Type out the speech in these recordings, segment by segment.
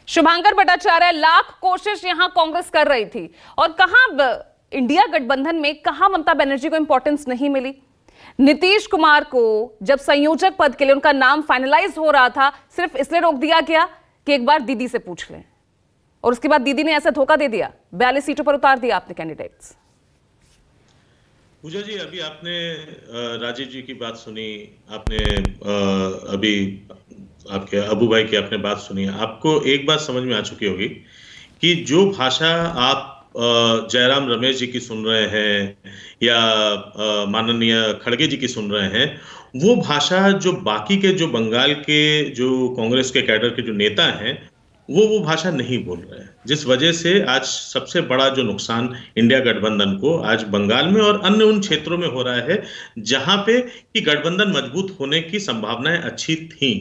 शुभांकर भट्टाचार्य, लाख कोशिश यहां कांग्रेस कर रही थी और कहां इंडिया गठबंधन में कहां ममता बनर्जी को इंपॉर्टेंस नहीं मिली। नीतीश कुमार को जब संयोजक पद के लिए उनका नाम फाइनलाइज हो रहा था, सिर्फ इसलिए रोक दिया गया कि एक बार दीदी से पूछ लें, और उसके बाद दीदी ने ऐसा धोखा दे दिया, 42 सीटों पर उतार दिया आपने कैंडिडेट्स। पूजा जी, अभी आपने राजीव जी की बात सुनी, आपने अभी आपके अबू भाई की आपने बात सुनी। आपको एक बात समझ में आ चुकी होगी कि जो भाषा आप जयराम रमेश जी की सुन रहे हैं या माननीय खड़गे जी की सुन रहे हैं, वो भाषा जो बाकी के जो बंगाल के जो कांग्रेस के कैडर के जो नेता हैं वो भाषा नहीं बोल रहे हैं, जिस वजह से आज सबसे बड़ा जो नुकसान इंडिया गठबंधन को आज बंगाल में और अन्य उन क्षेत्रों में हो रहा है जहां पे कि गठबंधन मजबूत होने की संभावनाएं अच्छी थी।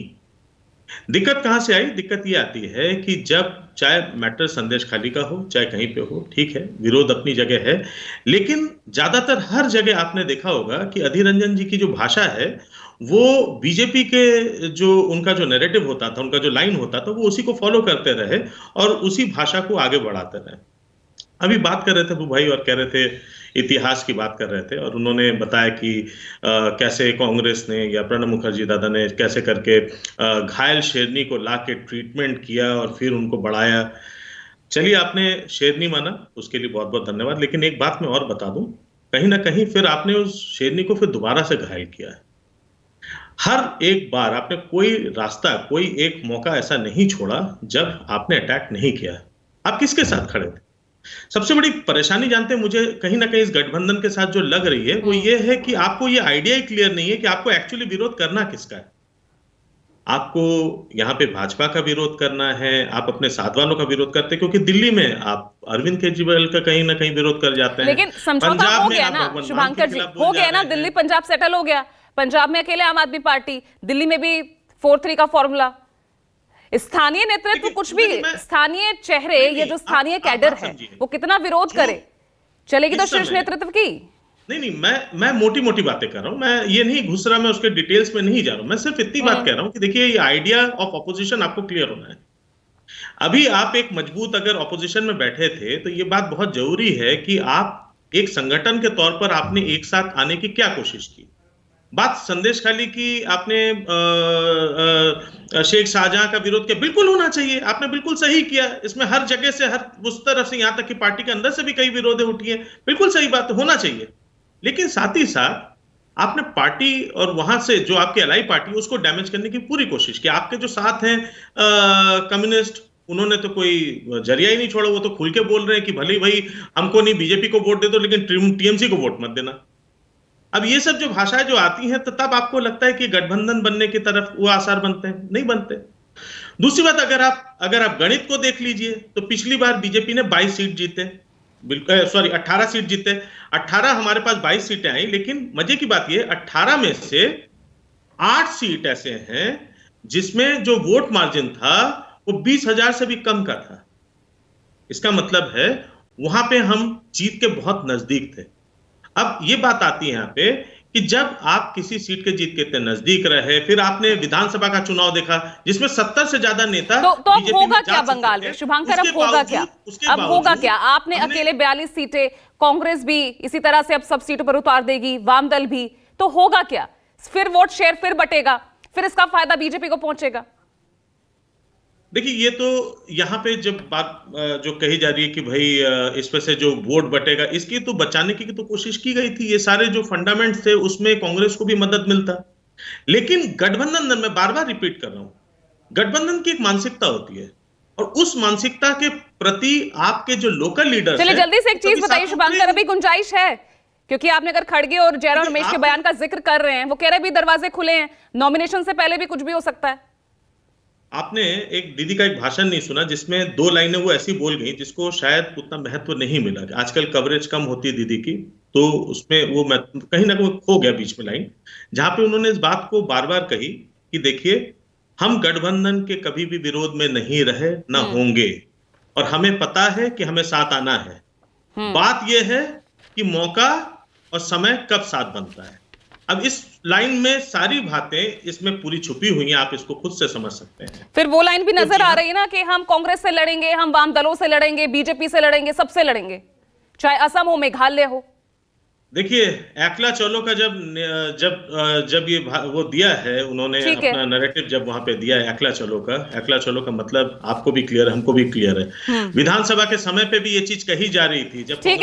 दिक्कत कहां से आई? दिक्कत ये आती है कि जब चाहे मैटर संदेश खाली का हो चाहे कहीं पे हो, ठीक है, विरोध अपनी जगह है, लेकिन ज्यादातर हर जगह आपने देखा होगा कि अधीर रंजन जी की जो भाषा है वो बीजेपी के जो उनका जो नैरेटिव होता था, उनका जो लाइन होता था, वो उसी को फॉलो करते रहे और उसी भाषा को आगे बढ़ाते रहे। अभी बात कर रहे थे वो भाई और कह रहे थे, इतिहास की बात कर रहे थे और उन्होंने बताया कि कैसे कांग्रेस ने या प्रणब मुखर्जी दादा ने कैसे करके घायल शेरनी को लाके ट्रीटमेंट किया और फिर उनको बढ़ाया। चलिए, आपने शेरनी माना, उसके लिए बहुत बहुत धन्यवाद, लेकिन एक बात मैं और बता दूं, कहीं ना कहीं फिर आपने उस शेरनी को फिर दोबारा से घायल किया है। हर एक बार आपने कोई रास्ता, कोई एक मौका ऐसा नहीं छोड़ा जब आपने अटैक नहीं किया। आप किसके साथ खड़े थे? सबसे बड़ी परेशानी जानते हैं मुझे कहीं ना कहीं इस गठबंधन के साथ जो लग रही है वो ये है कि आपको ये आइडिया ही क्लियर नहीं है कि आपको एक्चुअली विरोध करना किसका है। आपको यहाँ पे भाजपा का विरोध करना है, आप अपने साथ वालों का विरोध करते हैं, क्योंकि दिल्ली में आप अरविंद केजरीवाल का कहीं ना कहीं विरोध कर जाते हैं। लेकिन समझौता हो गया ना शुभांकर जी, हो गया ना, दिल्ली पंजाब सेटल हो गया। पंजाब में अकेले आम आदमी पार्टी, दिल्ली में भी 4-3 का फॉर्मूला। स्थानीय नेतृत्व कुछ भी, स्थानीय चेहरे, ये जो स्थानीय कैडर है वो कितना विरोध करे, चलेगी तो शीर्ष नेतृत्व की। नहीं, मैं मोटी मोटी बातें कर रहा हूं, मैं ये नहीं घुस रहा, मैं उसके डिटेल्स में नहीं जा रहा हूं, मैं सिर्फ इतनी बात कह रहा हूं कि देखिए, ये आइडिया ऑफ ऑपोजिशन आपको क्लियर होना है। अभी आप एक मजबूत अगर ऑपोजिशन में बैठे थे तो ये बात बहुत जरूरी है कि आप एक संगठन के तौर पर आपने एक साथ आने की क्या कोशिश की। बात संदेश खाली की आपने शेख शाहजहां का विरोध किया, बिल्कुल होना चाहिए, आपने बिल्कुल सही किया। इसमें हर जगह से, हर उस तरफ से, यहां तक कि पार्टी के अंदर से भी कई विरोधें उठी हैं, बिल्कुल सही बात, होना चाहिए। लेकिन साथ ही साथ आपने पार्टी और वहां से जो आपकी अलाई पार्टी उसको डैमेज करने की पूरी कोशिश की। आपके जो साथ हैं कम्युनिस्ट, उन्होंने तो कोई जरिया ही नहीं छोड़ा, वो तो खुल के बोल रहे हैं कि भले ही भाई हमको नहीं बीजेपी को वोट दे दो लेकिन टीएमसी को वोट मत देना। अब ये सब जो भाषाएं जो आती हैं तो तब आपको लगता है कि गठबंधन बनने की तरफ वो आसार बनते हैं, नहीं बनते। दूसरी बात, अगर आप गणित को देख लीजिए तो पिछली बार बीजेपी ने 22 सीट जीते, बिल्कुल सॉरी 18 सीट जीते, 18 हमारे पास 22 सीटें आई, लेकिन मजे की बात ये 18 में से 8 सीट ऐसे हैं जिसमें जो वोट मार्जिन था वो 20,000 से भी कम का था। इसका मतलब है वहां पे हम जीत के बहुत नजदीक थे। अब ये बात आती है यहाँ पे कि जब आप किसी सीट के जीत के इतने नजदीक रहे, फिर आपने विधानसभा का चुनाव देखा जिसमें 70 से ज्यादा नेता, तो अब होगा क्या बंगाल में शुभांकर? अब होगा क्या? अब होगा क्या? आपने अकेले 42 सीटें, कांग्रेस भी इसी तरह से अब सब सीटों पर उतार देगी, वाम दल भी, तो होगा क्या? फिर वोट शेयर फिर बटेगा, फिर इसका फायदा बीजेपी को पहुंचेगा। देखिए, ये तो यहाँ पे जब बात जो कही जा रही है कि भाई इसमें से जो वोट बटेगा, इसकी तो बचाने की तो कोशिश की गई थी। ये सारे जो फंडामेंट्स थे उसमें कांग्रेस को भी मदद मिलता, लेकिन गठबंधन, मैं बार बार रिपीट कर रहा हूं, गठबंधन की एक मानसिकता होती है और उस मानसिकता के प्रति आपके जो लोकल लीडर्स, चलिए जल्दी से एक चीज बताइए शुभांकर, अभी गुंजाइश है? क्योंकि आपने अगर खड़गे और जयराम रमेश के बयान का जिक्र कर रहे हैं, वो कह रहे भी दरवाजे खुले हैं, नॉमिनेशन से पहले भी कुछ भी हो सकता है। आपने एक दीदी का एक भाषण नहीं सुना जिसमें 2 लाइनें वो ऐसी बोल गई जिसको शायद उतना महत्व नहीं मिला। आजकल कवरेज कम होती है दीदी की, तो उसमें वो कहीं ना कहीं खो गया बीच में लाइन, जहां पे उन्होंने इस बात को बार बार कही कि देखिए, हम गठबंधन के कभी भी विरोध में नहीं रहे, ना होंगे, और हमें पता है कि हमें साथ आना है। बात यह है कि मौका और समय कब साथ बनता है। अब इस लाइन में सारी बातें इसमें पूरी छुपी हुई हैं, आप इसको खुद से समझ सकते हैं। फिर वो लाइन भी नजर जी आ हाँ। रही है ना कि हम कांग्रेस से लड़ेंगे, हम वाम दलों से लड़ेंगे, बीजेपी से लड़ेंगे, सबसे लड़ेंगे, चाहे असम हो, मेघालय हो। देखिए, एकला चलो का जब ये वो दिया है उन्होंने ठीक है। अपना नैरेटिव, जब वहां पे दिया है एकला चलो का मतलब आपको भी क्लियर है, हमको भी क्लियर है। विधानसभा के समय पे भी ये चीज कही जा रही थी, जब ठीक है।